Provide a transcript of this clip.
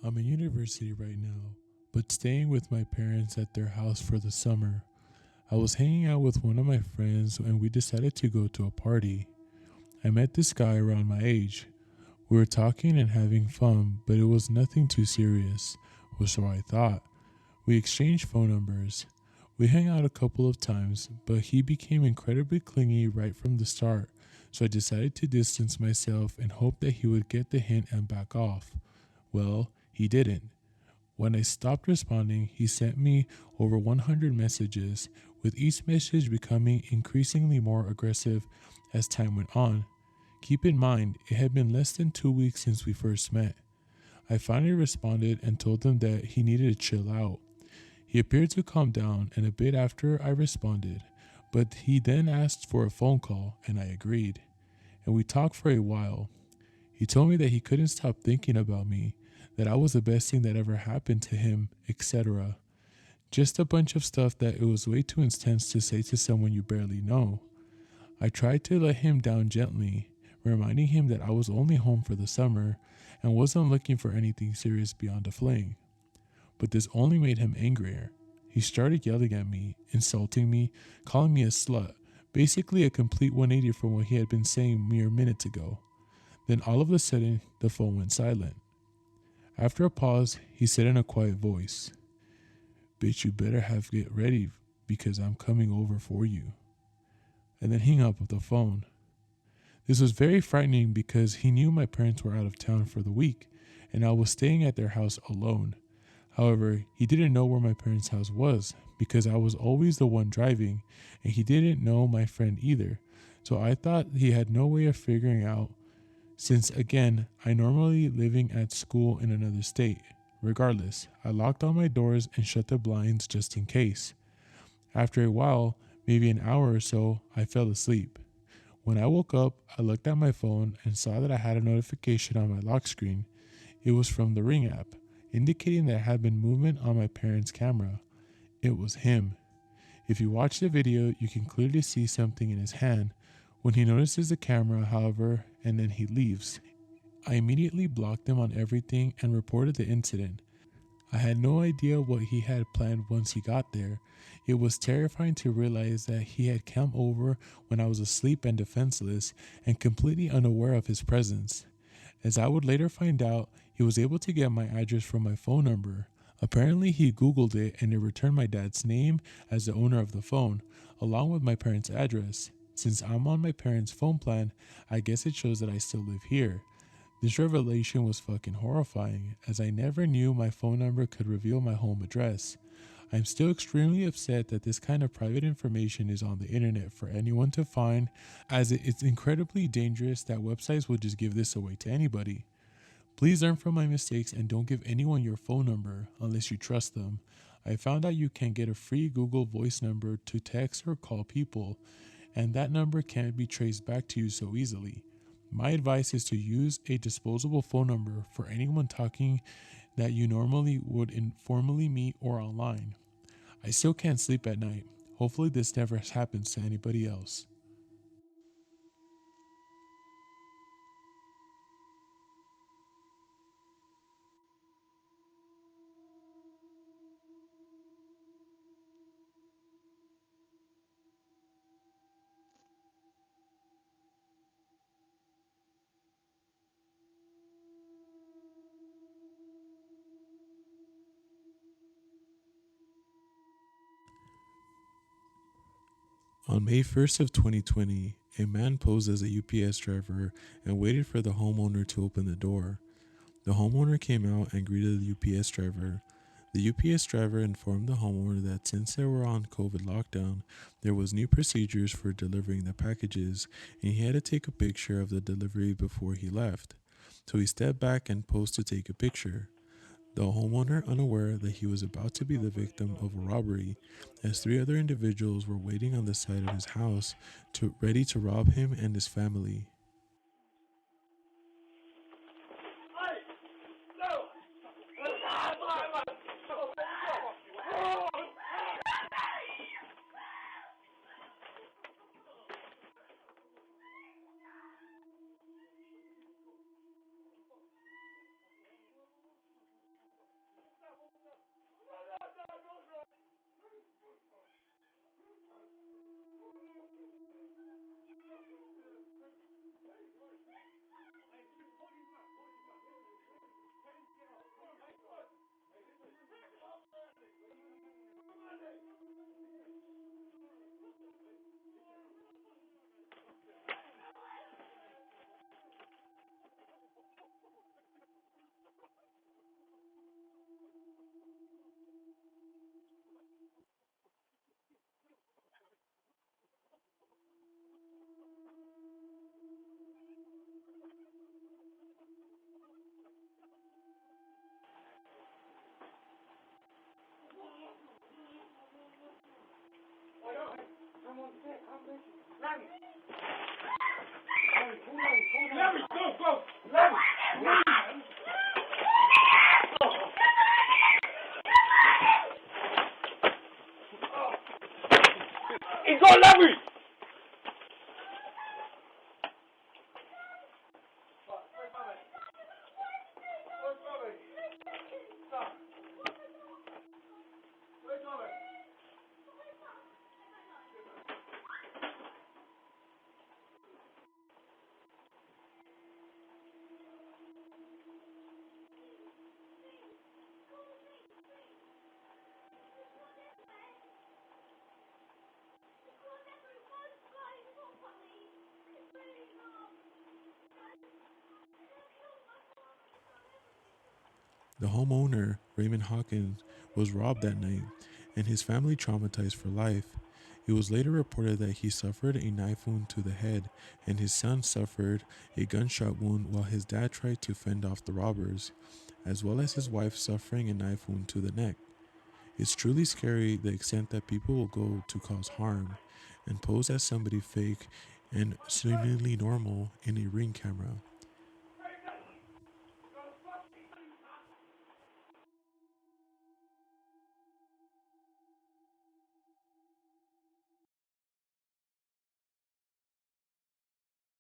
I'm in university right now, but staying with my parents at their house for the summer. I was hanging out with one of my friends and we decided to go to a party. I met this guy around my age. We were talking and having fun, but it was nothing too serious, or so I thought. We exchanged phone numbers. We hung out a couple of times, but he became incredibly clingy right from the start, so I decided to distance myself and hope that he would get the hint and back off. Well, he didn't. When I stopped responding, he sent me over 100 messages, with each message becoming increasingly more aggressive as time went on. Keep in mind, it had been less than 2 weeks since we first met. I finally responded and told him that he needed to chill out. He appeared to calm down, and a bit after I responded, but he then asked for a phone call, and I agreed. And we talked for a while. He told me that he couldn't stop thinking about me, that I was the best thing that ever happened to him, etc. Just a bunch of stuff that it was way too intense to say to someone you barely know. I tried to let him down gently, reminding him that I was only home for the summer and wasn't looking for anything serious beyond a fling. But this only made him angrier. He started yelling at me, insulting me, calling me a slut, basically a complete 180 from what he had been saying mere minutes ago. Then all of a sudden, the phone went silent. After a pause, he said in a quiet voice, "Bitch, you better have get ready because I'm coming over for you." And then hung up the phone. This was very frightening because he knew my parents were out of town for the week and I was staying at their house alone. However, he didn't know where my parents' house was because I was always the one driving and he didn't know my friend either. So I thought he had no way of figuring out since again, I normally living at school in another state. Regardless, I locked all my doors and shut the blinds just in case. After a while, maybe an hour or so, I fell asleep. When I woke up, I looked at my phone and saw that I had a notification on my lock screen. It was from the Ring app, indicating there had been movement on my parents' camera. It was him. If you watch the video, you can clearly see something in his hand. When he notices the camera, however, and then he leaves. I immediately blocked him on everything and reported the incident. I had no idea what he had planned once he got there. It was terrifying to realize that he had come over when I was asleep and defenseless and completely unaware of his presence. As I would later find out, he was able to get my address from my phone number. Apparently, he Googled it and it returned my dad's name as the owner of the phone, along with my parents' address. Since I'm on my parents' phone plan, I guess it shows that I still live here. This revelation was fucking horrifying, as I never knew my phone number could reveal my home address. I'm still extremely upset that this kind of private information is on the internet for anyone to find, as it's incredibly dangerous that websites will just give this away to anybody. Please learn from my mistakes and don't give anyone your phone number unless you trust them. I found out you can get a free Google Voice number to text or call people, and that number can't be traced back to you so easily. My advice is to use a disposable phone number for anyone talking that you normally would informally meet or online. I still can't sleep at night. Hopefully, this never happens to anybody else. On May 1st of 2020, a man posed as a UPS driver and waited for the homeowner to open the door. The homeowner came out and greeted the UPS driver. The UPS driver informed the homeowner that since they were on COVID lockdown, there was new procedures for delivering the packages and he had to take a picture of the delivery before he left. So he stepped back and posed to take a picture. The homeowner, unaware that he was about to be the victim of a robbery, as three other individuals were waiting on the side of his house ready to rob him and his family. The homeowner, Raymond Hawkins, was robbed that night, and his family traumatized for life. It was later reported that he suffered a knife wound to the head, and his son suffered a gunshot wound while his dad tried to fend off the robbers, as well as his wife suffering a knife wound to the neck. It's truly scary the extent that people will go to cause harm and pose as somebody fake and seemingly normal in a ring camera.